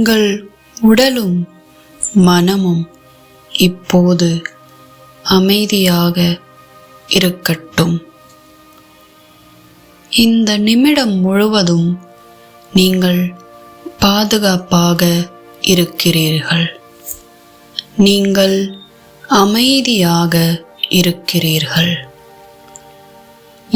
உங்கள் உடலும் மனமும் இப்போது அமைதியாக இருக்கட்டும். இந்த நிமிடம் முழுவதும் நீங்கள் பாதுகாப்பாக இருக்கிறீர்கள். நீங்கள் அமைதியாக இருக்கிறீர்கள்.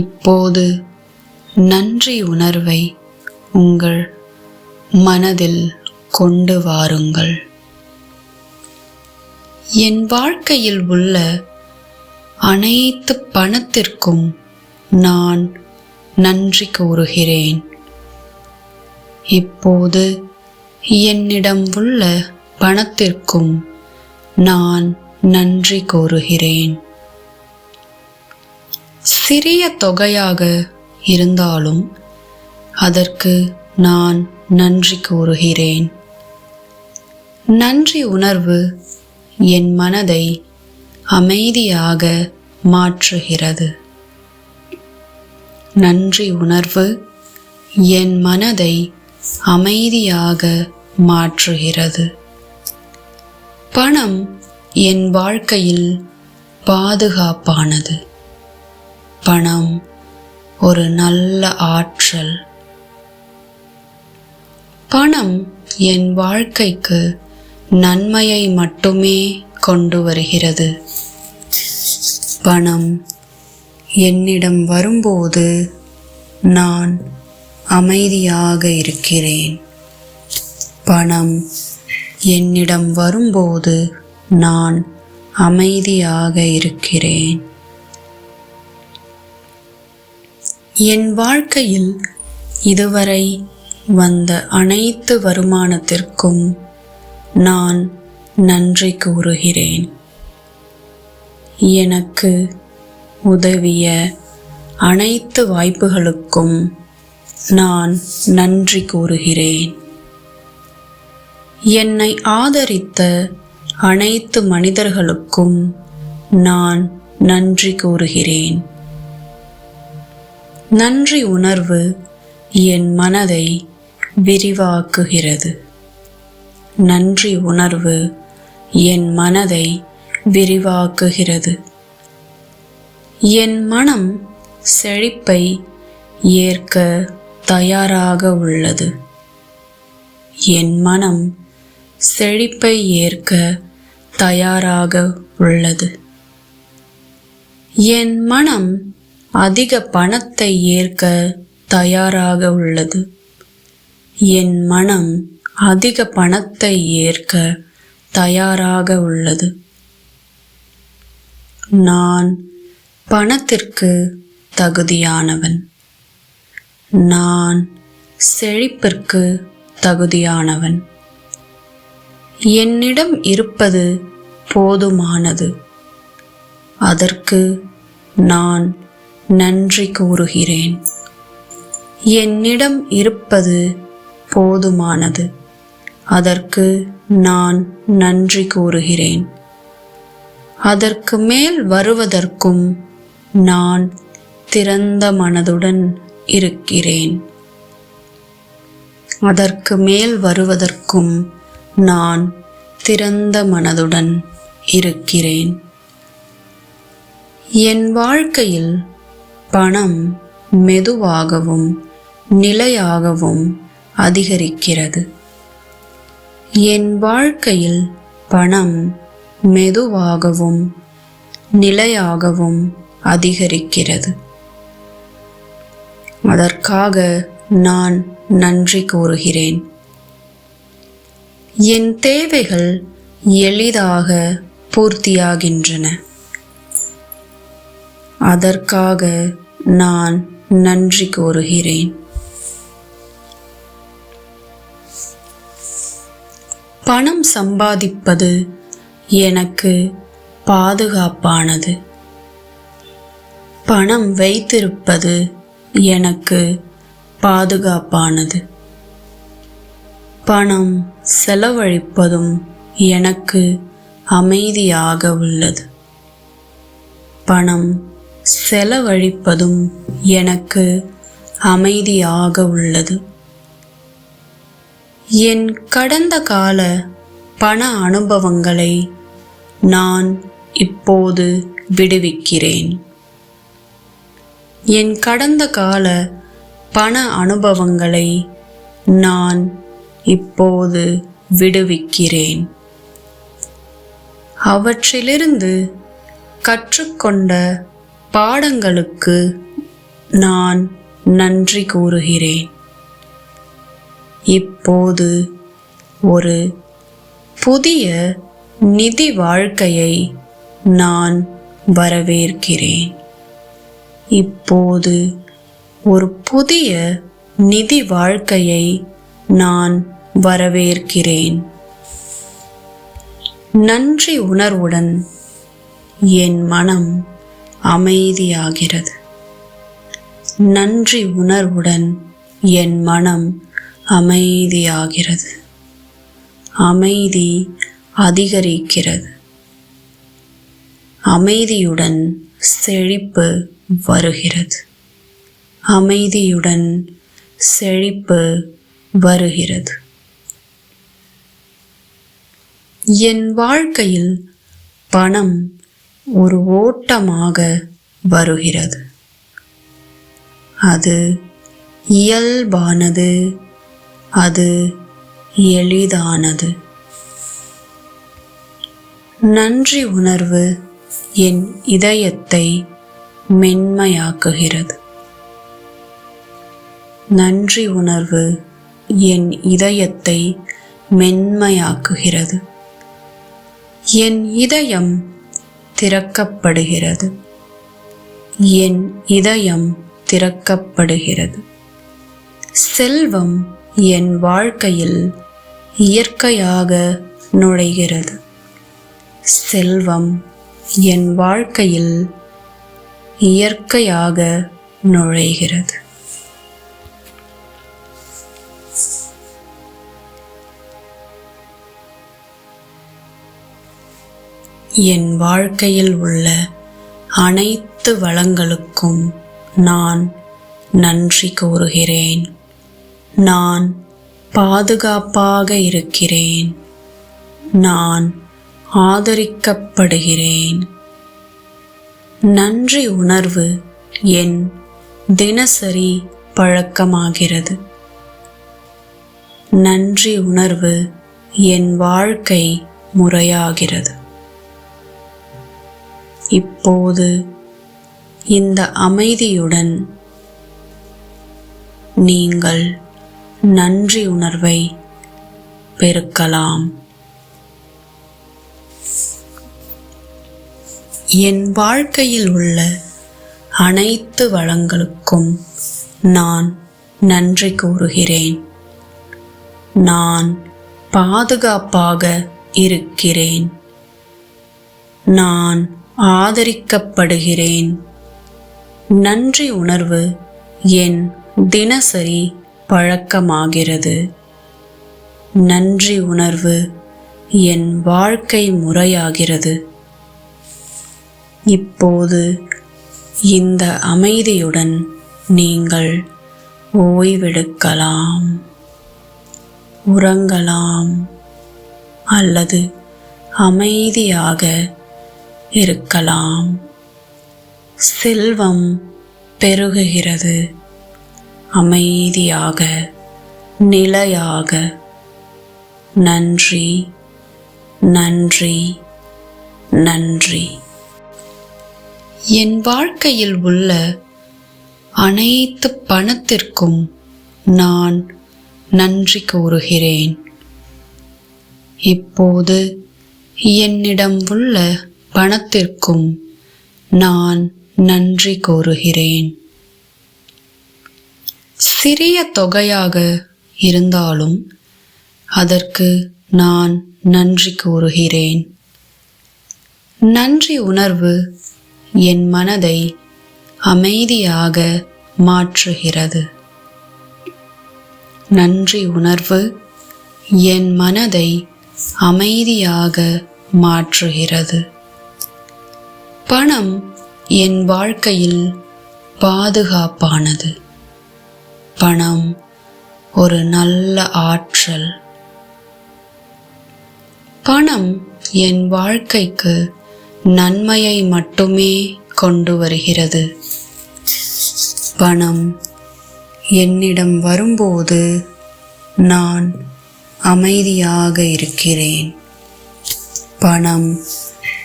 இப்போது நன்றி உணர்வை உங்கள் மனதில் கொண்டு வாருங்கள். என் வாழ்க்கையில் உள்ள அனைத்து பணத்திற்கும் நான் நன்றி கூறுகிறேன். இப்போது என்னிடம் உள்ள பணத்திற்கும் நான் நன்றி கூறுகிறேன். சிறிய தொகையாக இருந்தாலும் அதற்கு நான் நன்றி கூறுகிறேன். நன்றி உணர்வு என் மனதை அமைதியாக மாற்றுகிறது. நன்றி உணர்வு என் மனதை அமைதியாக மாற்றுகிறது. பணம் என் வாழ்க்கையில் பாதுகாப்பானது. பணம் ஒரு நல்ல ஆற்றல். பணம் என் வாழ்க்கைக்கு நன்மையை மட்டுமே கொண்டு வருகிறது. பணம் என்னிடம் வரும்போது நான் அமைதியாக இருக்கிறேன். பணம் என்னிடம் வரும்போது நான் அமைதியாக இருக்கிறேன். என் வாழ்க்கையில் இதுவரை வந்த அனைத்து வருமானத்திற்கும் நான் நன்றி கூறுகிறேன். எனக்கு உதவிய அனைத்து வாய்ப்புகளுக்கும் நான் நன்றி கூறுகிறேன். என்னை ஆதரித்த அனைத்து மனிதர்களுக்கும் நான் நன்றி கூறுகிறேன். நன்றி உணர்வு என் மனதை விரிவாக்குகிறது. நன்றி உணர்வு என் மனதை விரிவாக்குகிறது. என் மனம் செழிப்பை ஏற்க தயாராக உள்ளது. என் மனம் செழிப்பை ஏற்க தயாராக உள்ளது. என் மனம் அதிக பணத்தை ஏற்க தயாராக உள்ளது. என் மனம் அதிக பணத்தை ஏற்க தயாராக உள்ளது. நான் பணத்திற்கு தகுதியானவன். நான் செழிப்பிற்கு தகுதியானவன். என்னிடம் இருப்பது போதுமானது. அதற்கு நான் நன்றி கூறுகிறேன். என்னிடம் இருப்பது போதுமானது. அதற்கு நான் நன்றி கூறுகிறேன். அதற்கு மேல் வருவதற்கும் நான் திறந்த மனதுடன் இருக்கிறேன். அதற்கு மேல் வருவதற்கும் நான் திறந்த மனதுடன் இருக்கிறேன். என் வாழ்க்கையில் பணம் மெதுவாகவும் நிலையாகவும் அதிகரிக்கிறது. என் வாழ்க்கையில் பணம் மெதுவாகவும் நிலையாகவும் அதிகரிக்கிறது. அதற்காக நான் நன்றி கூறுகிறேன். என் தேவைகள் எளிதாக பூர்த்தியாகின்றன. அதற்காக நான் நன்றி கூறுகிறேன். பணம் சம்பாதிப்பது எனக்கு பாதுகாப்பானது. பணம் வைத்திருப்பது எனக்கு பாதுகாப்பானது. பணம் செலவழிப்பதும் எனக்கு அமைதியாக உள்ளது. பணம் செலவழிப்பதும் எனக்கு அமைதியாக உள்ளது. என் கடந்த கால பண அனுபவங்களை நான் இப்போது விடுவிக்கிறேன். என் கடந்த கால பண அனுபவங்களை நான் இப்போது விடுவிக்கிறேன். அவற்றிலிருந்து கற்றுக்கொண்ட பாடங்களுக்கு நான் நன்றி கூறுகிறேன். இப்போது ஒரு புதிய நிதி வாழ்க்கையை நான் வரவேற்கிறேன். இப்போது ஒரு புதிய நிதி வாழ்க்கையை நான் வரவேற்கிறேன். நன்றி உணர்வுடன் என் மனம் அமைதியாகிறது. நன்றி உணர்வுடன் என் மனம் அமைதியாகிறது. அமைதி அதிகரிக்கிறது. அமைதியுடன் செழிப்பு வருகிறது. அமைதியுடன் செழிப்பு வருகிறது. என் வாழ்க்கையில் பணம் ஒரு ஓட்டமாக வருகிறது. அது இயல்பானது. அது எளிதானது. நன்றி உணர்வு என் இதயத்தை மென்மையாக்குகிறது. நன்றி உணர்வு என் இதயத்தை மென்மையாக்குகிறது. என் இதயம் திறக்கப்படுகிறது. என் இதயம் திறக்கப்படுகிறது. செல்வம் என் வாழ்க்கையில் இயற்கையாக நுழைகிறது. செல்வம் என் வாழ்க்கையில் இயற்கையாக நுழைகிறது. என் வாழ்க்கையில் உள்ள அனைத்து வளங்களுக்கும் நான் நன்றி கூறுகிறேன். நான் பாதுகாப்பாக இருக்கிறேன். நான் ஆதரிக்கப்படுகிறேன். நன்றி உணர்வு என் தினசரி பழக்கமாகிறது. நன்றி உணர்வு என் வாழ்க்கை முறையாகிறது. இப்போது இந்த அமைதியுடன் நீங்கள் நன்றி உணர்வை பெருக்கலாம். என் வாழ்க்கையில் உள்ள அனைத்து வளங்களுக்கும் நான் நன்றி கூறுகிறேன். நான் பாதுகாப்பாக இருக்கிறேன். நான் ஆதரிக்கப்படுகிறேன். நன்றி உணர்வு என் தினசரி பழக்கமாகிறது. நன்றி உணர்வு என் வாழ்க்கை முறையாகிறது. இப்போது இந்த அமைதியுடன் நீங்கள் ஓய்வெடுக்கலாம், உறங்கலாம் அல்லது அமைதியாக இருக்கலாம். செல்வம் பெருகுகிறது. அமைதியாக, நிலையாக. நன்றி, நன்றி, நன்றி. என் வாழ்க்கையில் உள்ள அனைத்து பணத்திற்கும் நான் நன்றி கூறுகிறேன். இப்போது என்னிடம் உள்ள பணத்திற்கும் நான் நன்றி கூறுகிறேன். சிறிய தொகையாக இருந்தாலும் அதற்கு நான் நன்றி கூறுகிறேன். நன்றி உணர்வு என் மனதை அமைதியாக மாற்றுகிறது. நன்றி உணர்வு என் மனதை அமைதியாக மாற்றுகிறது. பணம் என் வாழ்க்கையில் பாதுகாப்பானது. பணம் ஒரு நல்ல ஆற்றல். பணம் என் வாழ்க்கைக்கு நன்மையை மட்டுமே கொண்டு வருகிறது. பணம் என்னிடம் வரும்போது நான் அமைதியாக இருக்கிறேன். பணம்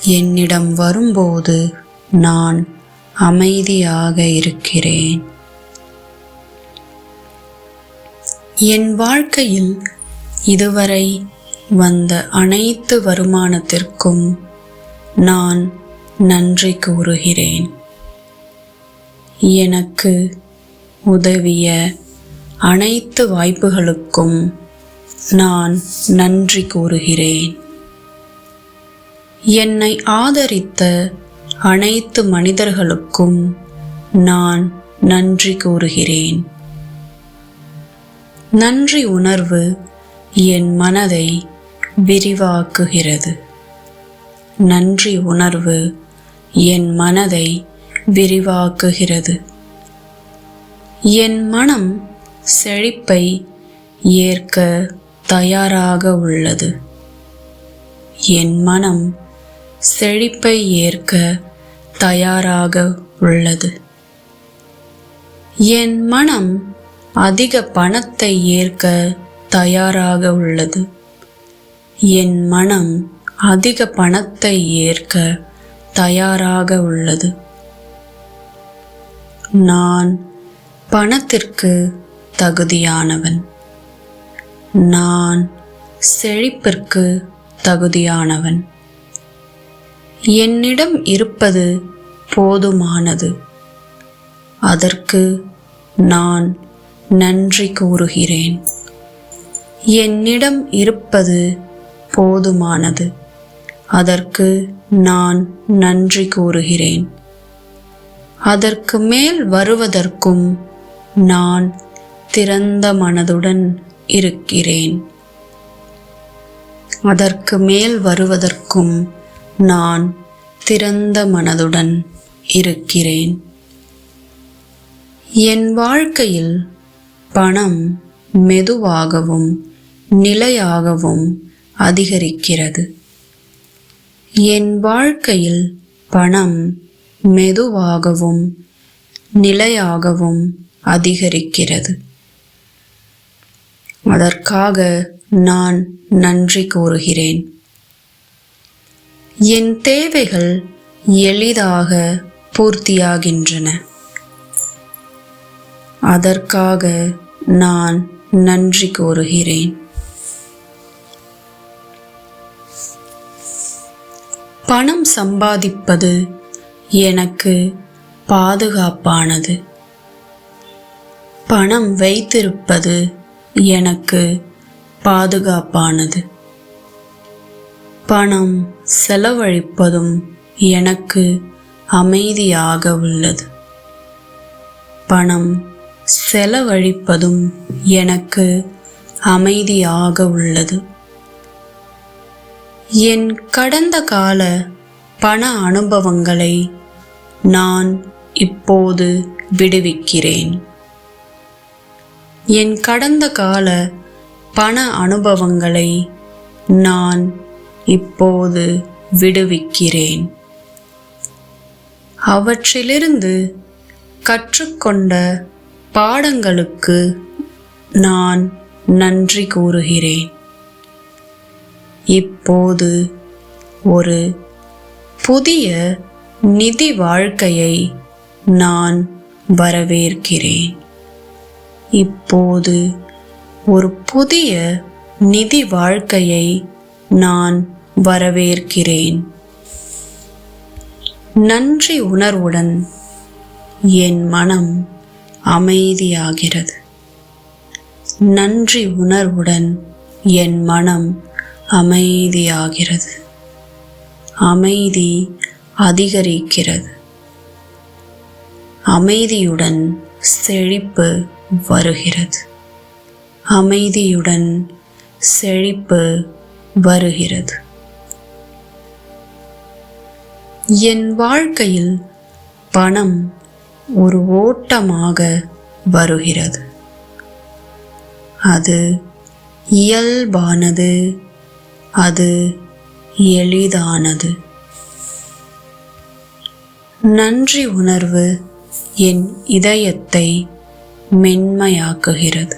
என்னிடம் வரும்போது நான் அமைதியாக இருக்கிறேன். என் வாழ்க்கையில் இதுவரை வந்த அனைத்து வருமானத்திற்கும் நான் நன்றி கூறுகிறேன். எனக்கு உதவிய அனைத்து வாய்ப்புகளுக்கும் நான் நன்றி கூறுகிறேன். என்னை ஆதரித்த அனைத்து மனிதர்களுக்கும் நான் நன்றி கூறுகிறேன். நன்றி உணர்வு என் மனதை விரிவாக்குகிறது. நன்றி உணர்வு என் மனதை விரிவாக்குகிறது. என் மனம் செழிப்பை ஏற்க தயாராக உள்ளது. என் மனம் செழிப்பை ஏற்க தயாராக உள்ளது. என் மனம் அதிக பணத்தை ஏற்க தயாராக உள்ளது. என் மனம் அதிக பணத்தை ஏற்க தயாராக உள்ளது. நான் பணத்திற்கு தகுதியானவன். நான் செழிப்பிற்கு தகுதியானவன். என்னிடம் இருப்பது போதுமானது. அதற்கு நான் நன்றி கூறுகிறேன். என்னிடம் இருப்பது போதுமானது. அதற்கு நான் நன்றி கூறுகிறேன். அதற்கு மேல் வருவதற்கும் நான் திறந்த மனதுடன் இருக்கிறேன். அதற்கு மேல் வருவதற்கும் நான் திறந்த மனதுடன் இருக்கிறேன். என் வாழ்க்கையில் பணம் மெதுவாகவும் நிலையாகவும் அதிகரிக்கிறது. என் வாழ்க்கையில் பணம் மெதுவாகவும் நிலையாகவும் அதிகரிக்கிறது. அதற்காக நான் நன்றி கூறுகிறேன். என் தேவைகள் எளிதாக பூர்த்தியாகின்றன. அதற்காக நான் நன்றி கூறுகிறேன். பணம் சம்பாதிப்பது எனக்கு பாதுகாப்பானது. பணம் வைத்திருப்பது எனக்கு பாதுகாப்பானது. பணம் செலவழிப்பதும் எனக்கு அமைதியாக உள்ளது. பணம் செலவழிப்பதும் எனக்கு அமைதியாக உள்ளது. என் கடந்த கால பண அனுபவங்களை நான் இப்போது விடுவிக்கிறேன். என் கடந்த கால பண அனுபவங்களை நான் இப்போது விடுவிக்கிறேன். அவற்றிலிருந்து கற்றுக்கொண்ட பாடங்களுக்கு நான் நன்றி கூறுகிறேன். இப்போது ஒரு புதிய நிதி வாழ்க்கையை நான் வரவேற்கிறேன். இப்போது ஒரு புதிய நிதி வாழ்க்கையை நான் வரவேற்கிறேன். நன்றி உணர்வுடன் என் மனம் அமைதியாகிறது. நன்றி உணர்வுடன் என் மனம் அமைதியாகிறது. அமைதி அதிகரிக்கிறது. அமைதியுடன் செழிப்பு வருகிறது. அமைதியுடன் செழிப்பு வருகிறது. என் வாழ்க்கையில் பணம் ஒரு ஓட்டமாக வருகிறது. அது இயல்பானது, அது எளிதானது. நன்றி உணர்வு என் இதயத்தை மென்மையாக்குகிறது.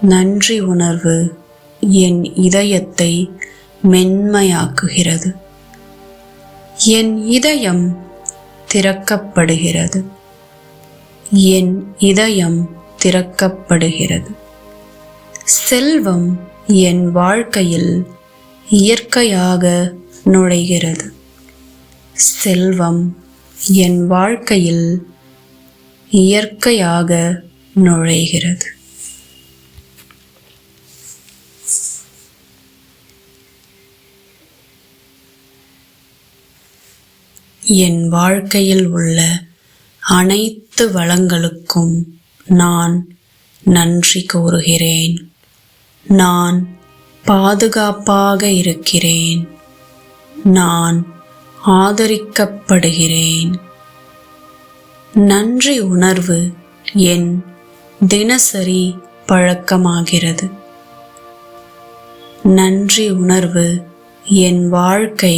நன்றி உணர்வு என் இதயத்தை மென்மையாக்குகிறது. என் இதயம் திறக்கப்படுகிறது. என் இதயம் திறக்கப்படுகிறது. செல்வம் என் வாழ்க்கையில் இயற்கையாக நுழைகிறது. செல்வம் என் வாழ்க்கையில் இயற்கையாக நுழைகிறது. என் வாழ்க்கையில் உள்ள அனைத்து வளங்களுக்கும் நான் நன்றி கூறுகிறேன். நான் பாதுகாப்பாக இருக்கிறேன். நான் ஆதரிக்கப்படுகிறேன். நன்றி உணர்வு என் தினசரி பழக்கமாகிறது. நன்றி உணர்வு என் வாழ்க்கை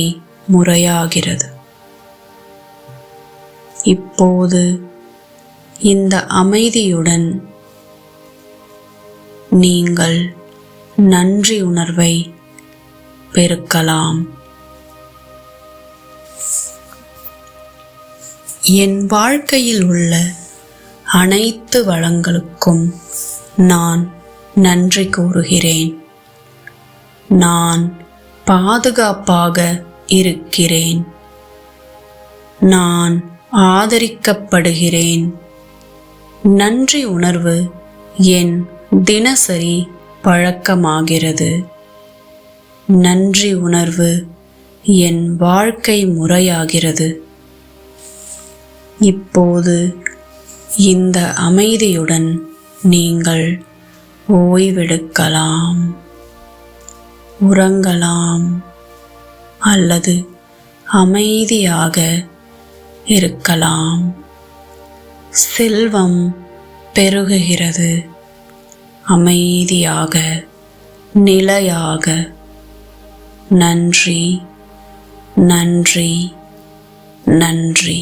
முறையாகிறது. இப்போது இந்த அமைதியுடன் நீங்கள் நன்றி உணர்வை பெருக்கலாம். என் வாழ்க்கையில் உள்ள அனைத்து வளங்களுக்கும் நான் நன்றி கூறுகிறேன். நான் பாதுகாப்பாக இருக்கிறேன். நான் ஆதரிக்கப்படுகிறேன். நன்றி உணர்வு என் தினசரி பழக்கமாகிறது. நன்றி உணர்வு என் வாழ்க்கை முறையாகிறது. இப்போது இந்த அமைதியுடன் நீங்கள் ஓய்வெடுக்கலாம், உறங்கலாம் அல்லது அமைதியாக இருக்கலாம். செல்வம் பெருகுகிறது. அமைதியாக, நிலையாக. நன்றி, நன்றி, நன்றி.